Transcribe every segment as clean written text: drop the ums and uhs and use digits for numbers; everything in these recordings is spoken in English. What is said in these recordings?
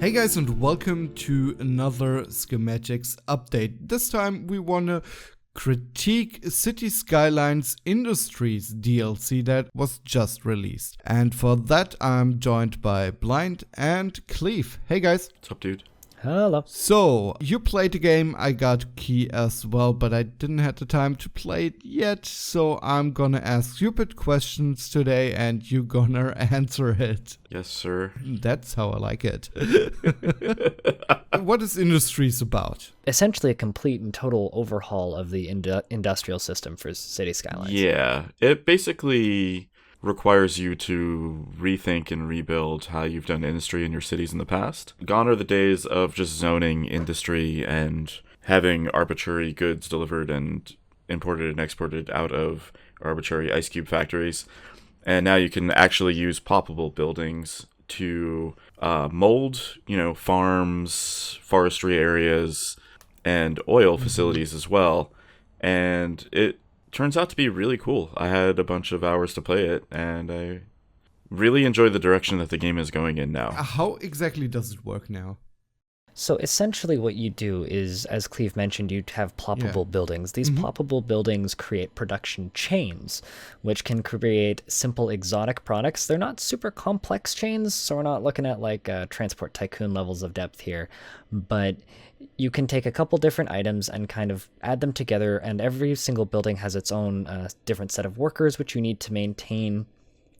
Hey guys, and welcome to another Schematics update. This time we want to critique City Skylines Industries DLC that was just released. And for that I'm joined by Blind and Cleave. Hey guys. What's up, dude? Hello. So, you played the game, I got key as well, but I didn't have the time to play it yet, so I'm gonna ask stupid questions today and you gonna answer it. Yes, sir. That's how I like it. What is Industries about? Essentially a complete and total overhaul of the industrial system for City Skylines. Yeah, it basically requires you to rethink and rebuild how you've done industry in your cities in the past. Gone are the days of just zoning industry and having arbitrary goods delivered and imported and exported out of arbitrary ice cube factories. And now you can actually use poppable buildings to mold, farms, forestry areas, and oil facilities as well. And it turns out to be really cool. I had a bunch of hours to play it, and I really enjoy the direction that the game is going in now. How exactly does it work now? So essentially what you do is, as Cleve mentioned, you have ploppable buildings. These ploppable buildings create production chains, which can create simple exotic products. They're not super complex chains, so we're not looking at like Transport Tycoon levels of depth here, but you can take a couple different items and kind of add them together, and every single building has its own different set of workers, which you need to maintain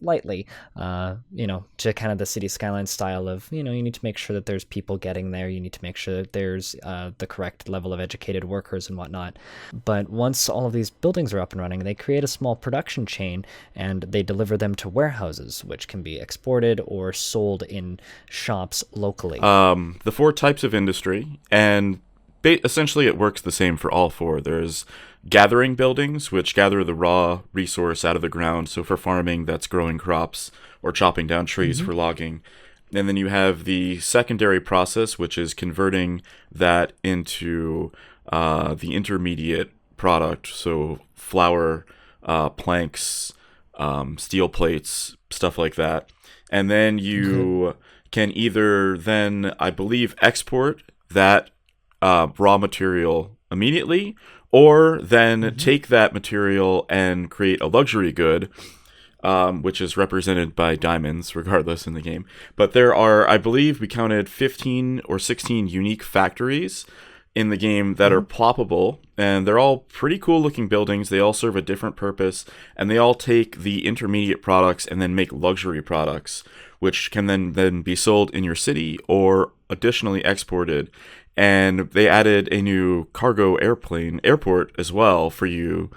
lightly, to kind of the City Skyline style of, you need to make sure that there's people getting there. You need to make sure that there's the correct level of educated workers and whatnot. But once all of these buildings are up and running, they create a small production chain and they deliver them to warehouses, which can be exported or sold in shops locally. The four types of industry, and essentially it works the same for all four. There's gathering buildings, which gather the raw resource out of the ground. So for farming, that's growing crops or chopping down trees for logging. And then you have the secondary process, which is converting that into the intermediate product. So flour, planks, steel plates, stuff like that. And then you can either then, I believe, export that raw material immediately, or then take that material and create a luxury good, which is represented by diamonds, regardless in the game. But there are, I believe, we counted 15 or 16 unique factories in the game that are ploppable, and they're all pretty cool looking buildings. They all serve a different purpose, and they all take the intermediate products and then make luxury products, which can then be sold in your city or additionally exported. And they added a new cargo airport as well for you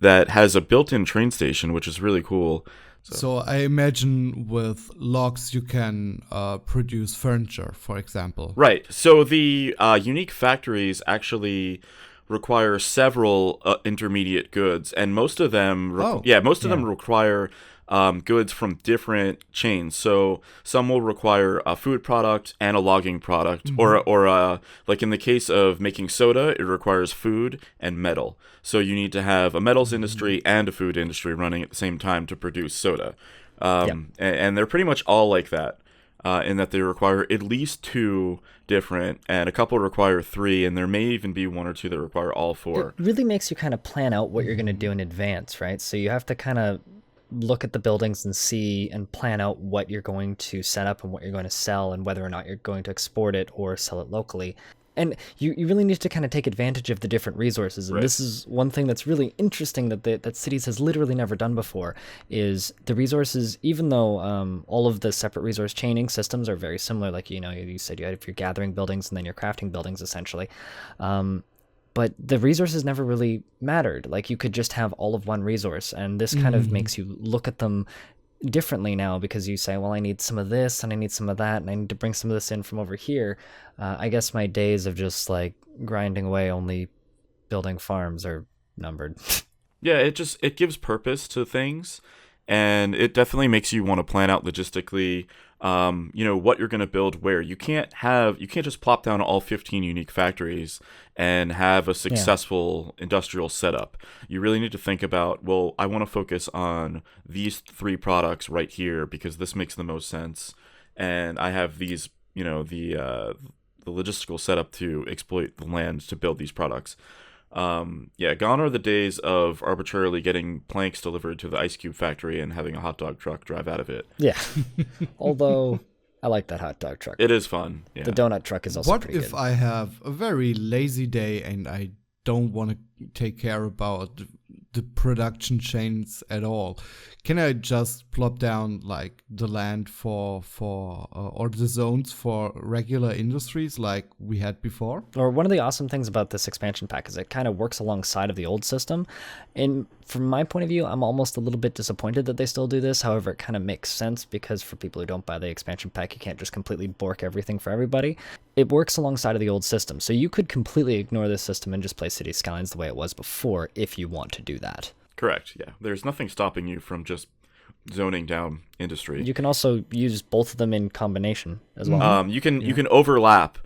that has a built-in train station, which is really cool. So I imagine with logs you can produce furniture, for example. Right. So the unique factories actually require several intermediate goods, and most of them them require goods from different chains. So some will require a food product and a logging product, or like in the case of making soda, it requires food and metal. So you need to have a metals industry and a food industry running at the same time to produce soda. And they're pretty much all like that, in that they require at least two different, and a couple require three, and there may even be one or two that require all four. It really makes you kind of plan out what you're going to do in advance, right? So you have to kind of look at the buildings and see and plan out what you're going to set up and what you're going to sell and whether or not you're going to export it or sell it locally. And you really need to kind of take advantage of the different resources. And this is one thing that's really interesting that Cities has literally never done before, is the resources, even though all of the separate resource chaining systems are very similar, like, you said you had your gathering buildings and then your crafting buildings, essentially. But the resources never really mattered. Like, you could just have all of one resource, and this kind of makes you look at them differently now, because you say, well, I need some of this and I need some of that and I need to bring some of this in from over here. I guess my days of just like grinding away only building farms are numbered. Yeah, it gives purpose to things, and it definitely makes you want to plan out logistically what you're going to build where. You can't just plop down all 15 unique factories and have a successful industrial setup. You really need to think about, well, I want to focus on these three products right here because this makes the most sense. And I have these the logistical setup to exploit the land to build these products. Gone are the days of arbitrarily getting planks delivered to the ice cube factory and having a hot dog truck drive out of it. Yeah. Although I like that hot dog truck. It is fun. Yeah. The donut truck is also pretty good. What if I have a very lazy day and I don't want to take care about the production chains at all? Can I just plop down like the land for or the zones for regular industries like we had before? Or one of the awesome things about this expansion pack is it kind of works alongside of the old system. And from my point of view, I'm almost a little bit disappointed that they still do this. However, it kind of makes sense because for people who don't buy the expansion pack, you can't just completely bork everything for everybody. It works alongside of the old system. So you could completely ignore this system and just play City Skylines the way it was before if you want to do that. Correct, yeah. There's nothing stopping you from just zoning down industry. You can also use both of them in combination as well. You can overlap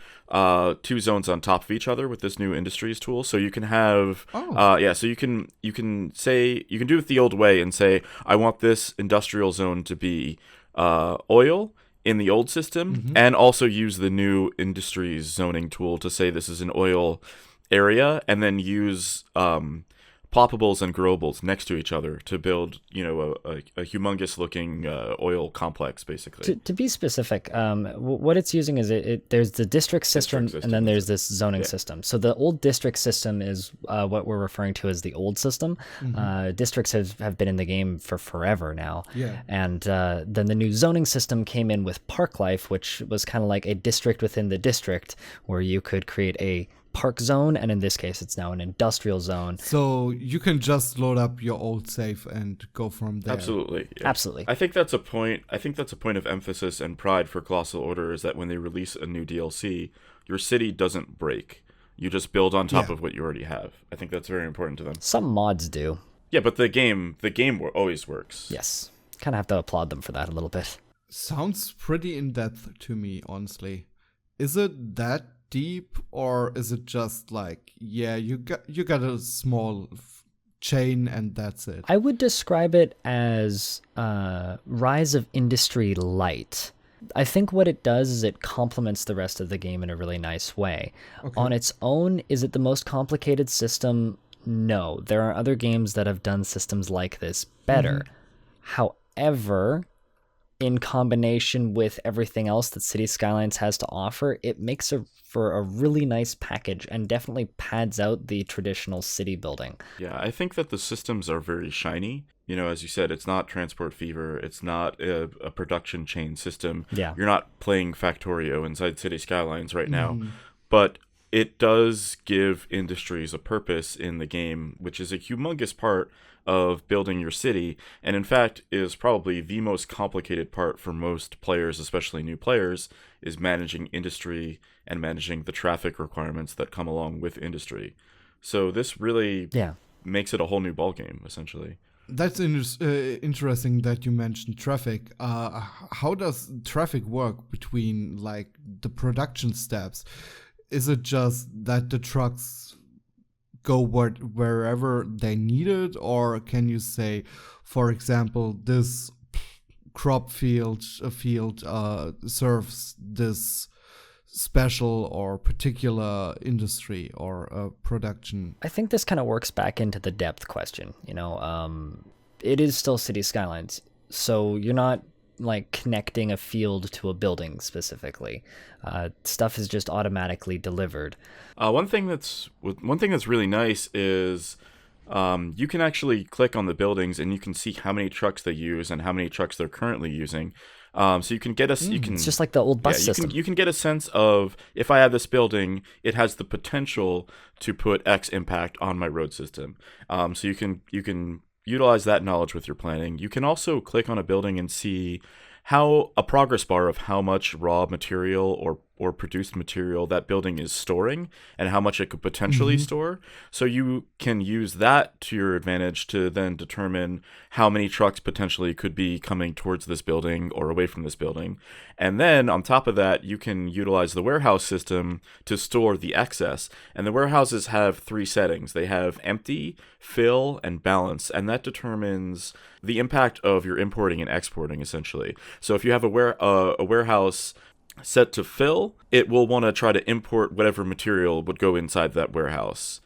two zones on top of each other with this new industries tool. So you can have so you can do it the old way and say, I want this industrial zone to be oil in the old system, and also use the new industries zoning tool to say this is an oil area, and then use poppables and growables next to each other to build, a humongous looking oil complex, basically. To be specific, what it's using is there's the district system, and then there's this zoning system. So the old district system is what we're referring to as the old system. Districts have been in the game for forever now. Yeah. And then the new zoning system came in with Park Life, which was kind of like a district within the district where you could create a park zone, and in this case it's now an industrial zone. So you can just load up your old save and go from there. Absolutely. Yeah. Absolutely. I think that's a point of emphasis and pride for Colossal Order, is that when they release a new DLC, your city doesn't break. You just build on top of what you already have. I think that's very important to them. Some mods do. Yeah, but the game always works. Yes. Kind of have to applaud them for that a little bit. Sounds pretty in-depth to me, honestly. Is it that deep, or is it just like, you got a small chain and that's it? I would describe it as Rise of Industry Light. I think what it does is it complements the rest of the game in a really nice way. Okay. On its own, is it the most complicated system? No. There are other games that have done systems like this better. However, in combination with everything else that City Skylines has to offer, it makes for a really nice package and definitely pads out the traditional city building. Yeah, I think that the systems are very shiny. As you said, it's not Transport Fever. It's not a production chain system. Yeah. You're not playing Factorio inside City Skylines right now. But it does give industries a purpose in the game, which is a humongous part of building your city, and in fact is probably the most complicated part for most players, especially new players, is managing industry and managing the traffic requirements that come along with industry. So this really makes it a whole new ballgame, essentially. That's interesting that you mentioned traffic. How does traffic work between like the production steps? Is it just that the trucks go wherever they need it, or can you say, for example, this crop field serves this special or particular industry or production? I think this kind of works back into the depth question. It is still City Skylines, so you're not like connecting a field to a building specifically. Stuff is just automatically delivered. One thing that's really nice is you can actually click on the buildings and you can see how many trucks they use and how many trucks they're currently using. So you can get it's just like the old bus system. You can get a sense of, if I have this building, it has the potential to put X impact on my road system. So you can utilize that knowledge with your planning. You can also click on a building and see a progress bar of how much raw material or produced material that building is storing and how much it could potentially store. So you can use that to your advantage to then determine how many trucks potentially could be coming towards this building or away from this building. And then on top of that, you can utilize the warehouse system to store the excess. And the warehouses have 3 settings. They have empty, fill, and balance. And that determines the impact of your importing and exporting, essentially. So if you have a warehouse set to fill, it will want to try to import whatever material would go inside that warehouse.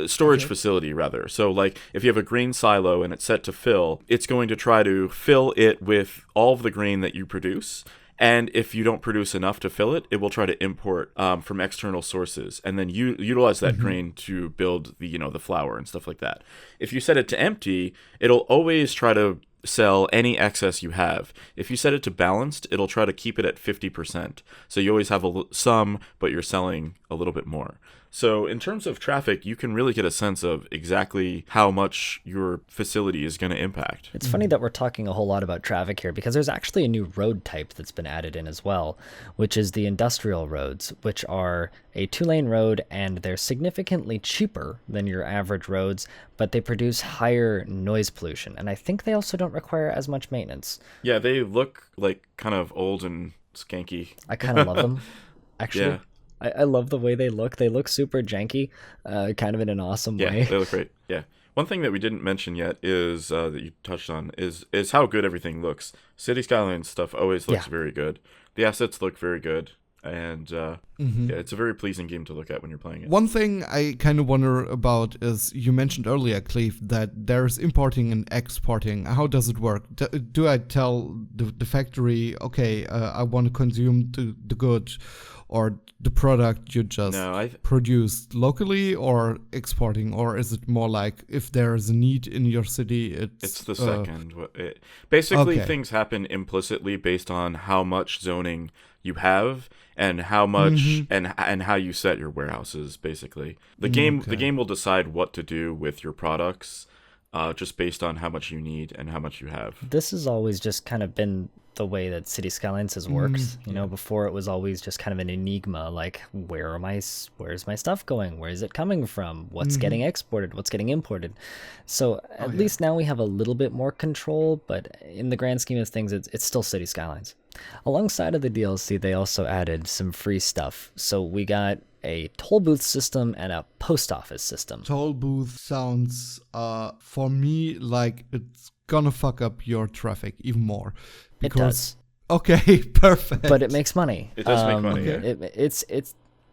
Storage facility, rather. So, like, if you have a grain silo and it's set to fill, it's going to try to fill it with all of the grain that you produce. And if you don't produce enough to fill it, it will try to import from external sources, and then you utilize that grain to build the flour and stuff like that. If you set it to empty, it'll always try to sell any excess you have. If you set it to balanced, it'll try to keep it at 50%. So you always have some, but you're selling a little bit more. So in terms of traffic, you can really get a sense of exactly how much your facility is going to impact. It's funny that we're talking a whole lot about traffic here, because there's actually a new road type that's been added in as well, which is the industrial roads, which are a 2-lane road, and they're significantly cheaper than your average roads, but they produce higher noise pollution. And I think they also don't require as much maintenance. Yeah, they look like kind of old and skanky. I kind of love them, actually. Yeah. I love the way they look. They look super janky, kind of in an awesome way. Yeah, they look great. Yeah. One thing that we didn't mention yet is that you touched on is how good everything looks. City Skylines stuff always looks very good. The assets look very good. And yeah, it's a very pleasing game to look at when you're playing it. One thing I kind of wonder about is, you mentioned earlier, Cleave, that there's importing and exporting. How does it work? Do I tell the factory, okay, I want to consume the good or the product you just produced locally, or exporting? Or is it more like, if there's a need in your city, it's the second. Basically, things happen implicitly based on how much zoning you have and how much and how you set your warehouses. Basically, the game will decide what to do with your products just based on how much you need and how much you have. This has always just kind of been the way that City Skylines has worked. Before, it was always just kind of an enigma, like, where's my stuff going? Where is it coming from? What's getting exported? What's getting imported? So at least now we have a little bit more control, but in the grand scheme of things, it's still City Skylines. Alongside of the DLC, they also added some free stuff. So we got a toll booth system and a post office system. Toll booth sounds, for me, like it's gonna fuck up your traffic even more. It does. Okay, perfect. But it makes money. It does make money. Yeah.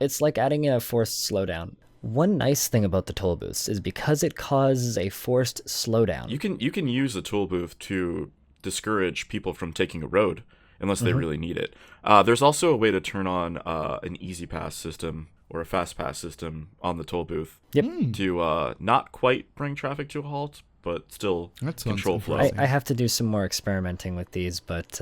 It's like adding in a forced slowdown. One nice thing about the toll booths is, because it causes a forced slowdown. You can use a toll booth to discourage people from taking a road unless they really need it. There's also a way to turn on an easy pass system or a fast pass system on the toll booth to not quite bring traffic to a halt, but still control flow. I have to do some more experimenting with these, but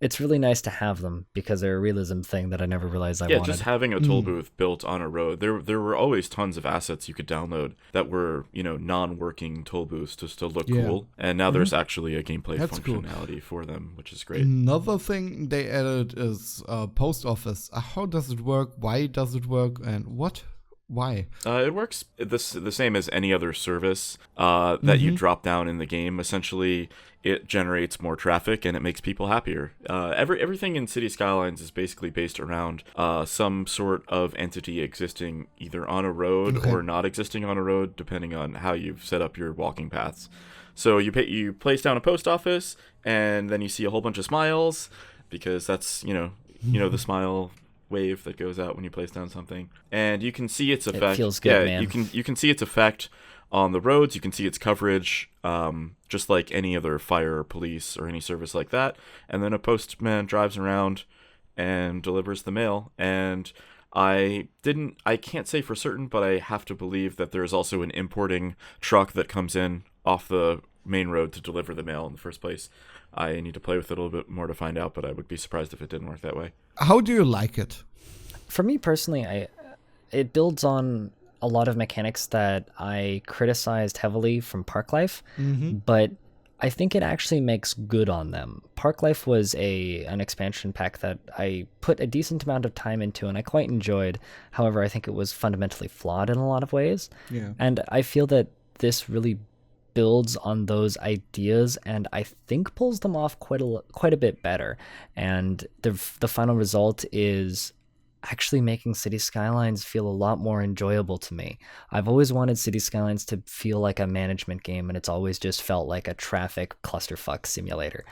it's really nice to have them, because they're a realism thing that I never realized I wanted. Yeah, just having a toll booth built on a road. There were always tons of assets you could download that were, non-working toll booths just to look cool. And now there's actually a gameplay functionality for them, which is great. Another thing they added is post office. How does it work? Why does it work? And what? Why? It works the same as any other service that you drop down in the game. Essentially, it generates more traffic and it makes people happier. Everything in City Skylines is basically based around some sort of entity existing either on a road or not existing on a road, depending on how you've set up your walking paths. So you place down a post office, and then you see a whole bunch of smiles, because that's the smile wave that goes out when you place down something, and you can see its effect. It feels good, man. You can see its effect on the roads. You can see its coverage, just like any other fire or police or any service like that. And then a postman drives around and delivers the mail. And I can't say for certain, but I have to believe that there is also an importing truck that comes in off the main road to deliver the mail in the first place. I need to play with it a little bit more to find out, but I would be surprised if it didn't work that way. How do you like it? For me personally, it builds on a lot of mechanics that I criticized heavily from Park Life, but I think it actually makes good on them. Park Life was an expansion pack that I put a decent amount of time into, and I quite enjoyed. However, I think it was fundamentally flawed in a lot of ways. Yeah. And I feel that this really builds on those ideas, and I think pulls them off quite a bit better. And the final result is actually making City Skylines feel a lot more enjoyable to me. I've always wanted City Skylines to feel like a management game, and it's always just felt like a traffic clusterfuck simulator.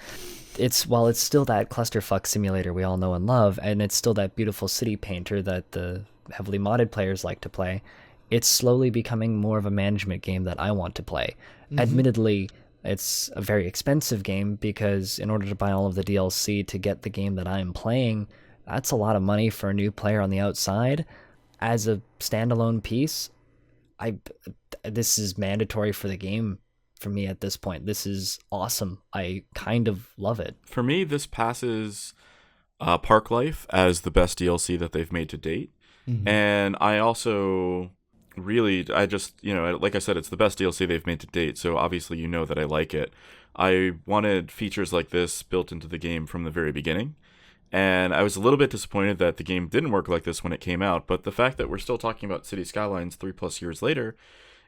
While it's still that clusterfuck simulator we all know and love, and it's still that beautiful city painter that the heavily modded players like to play, it's slowly becoming more of a management game that I want to play. Admittedly, it's a very expensive game because in order to buy all of the DLC to get the game that I'm playing, that's a lot of money for a new player on the outside. As a standalone piece, this is mandatory for the game for me at this point. This is awesome. I kind of love it. For me, this passes Park Life as the best DLC that they've made to date. And I also really, like I said, it's the best DLC they've made to date, so obviously you know that I like it. I wanted features like this built into the game from the very beginning, and I was a little bit disappointed that the game didn't work like this when it came out, but the fact that we're still talking about City Skylines 3+ years later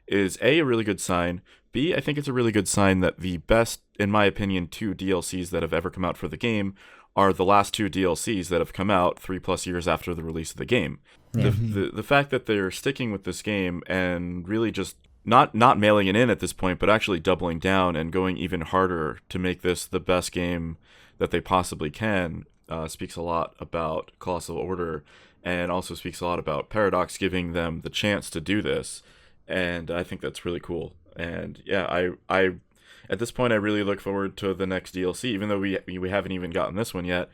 is A, a really good sign. B, I think it's a really good sign that the best, in my opinion, 2 DLCs that have ever come out for the game are the last 2 DLCs that have come out 3+ years after the release of the game. The fact that they're sticking with this game and really just not mailing it in at this point, but actually doubling down and going even harder to make this the best game that they possibly can, speaks a lot about Colossal Order, and also speaks a lot about Paradox giving them the chance to do this. And I think that's really cool. And yeah, I at this point I really look forward to the next DLC, even though we haven't even gotten this one yet.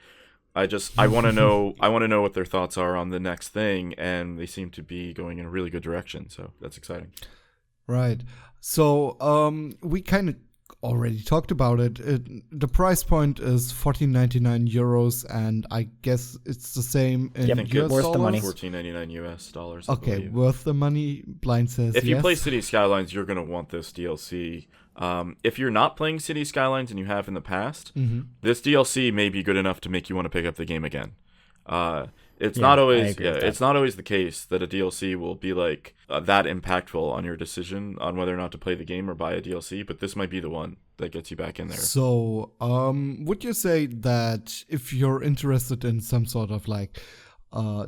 I want to know what their thoughts are on the next thing, and they seem to be going in a really good direction, so that's exciting. Right. So we kind of already talked about it. The price point is 14.99 euros, and I guess it's the same in US worth dollars. the money. $14.99 US dollars. Okay, worth the money. Blind says if yes. you play City Skylines, you're going to want this DLC. If you're not playing City Skylines and you have in the past, this DLC may be good enough to make you want to pick up the game again. It's not always the case that a DLC will be like that impactful on your decision on whether or not to play the game or buy a DLC, but this might be the one that gets you back in there. So, would you say that if you're interested in some sort of like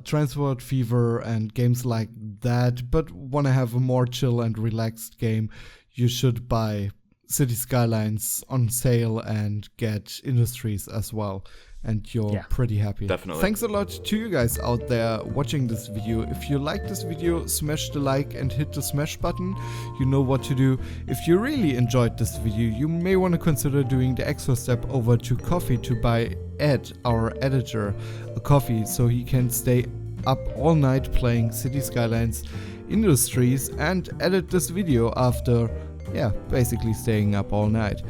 Transport Fever and games like that, but want to have a more chill and relaxed game, you should buy City Skylines on sale and get Industries as well, and you're pretty happy. Definitely. Thanks a lot to you guys out there watching this video. If you like this video, smash the like and hit the smash button. You know what to do. If you really enjoyed this video, you may want to consider doing the extra step over to Coffee to buy Ed, our editor, a coffee so he can stay up all night playing City Skylines Industries and edit this video after basically staying up all night.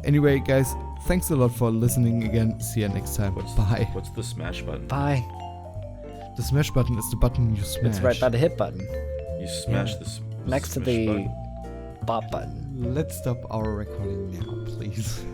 Anyway guys, thanks a lot for listening again. See you next time. Bye. What's the smash button? Bye. The smash button is the button you smash. It's right by the hit button. You smash this next to the bot button. Let's stop our recording now, please.